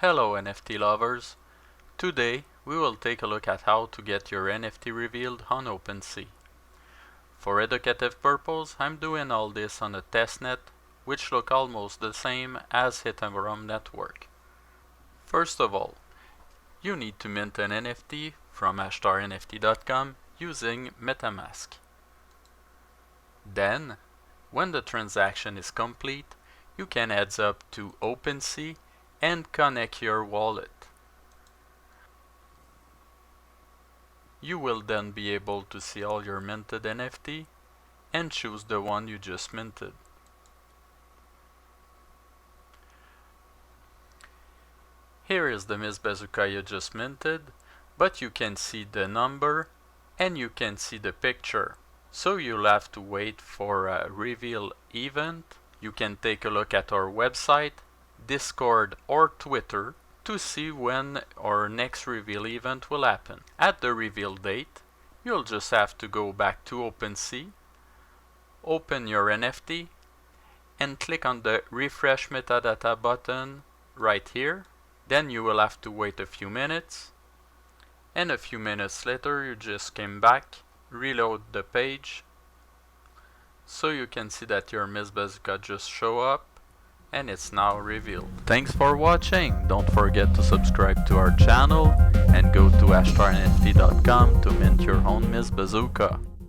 Hello NFT lovers! Today we will take a look at how to get your NFT revealed on OpenSea. For educative purpose, I'm doing all this on a testnet which look almost the same as Ethereum network. First of all, you need to mint an NFT from HashStarNFT.com using MetaMask. Then, when the transaction is complete, you can head up to OpenSea and connect your wallet. You will then be able to see all your minted NFT and choose the one you just minted. Here is the Miss BAZOOKA you just minted, but you can see the number and you can see the picture. So you'll have to wait for a reveal event. You can take a look at our website, Discord or Twitter to see when our next reveal event will happen. At the reveal date, you'll just have to go back to OpenSea, open your NFT, and click on the refresh metadata button right here. Then you will have to wait a few minutes, and a few minutes later you just came back, reload the page, so you can see that your Miss BAZOOKA just show up and it's now revealed. Thanks for watching. Don't forget to subscribe to our channel and go to HashStarNFT.com to mint your own Miss BAZOOKA.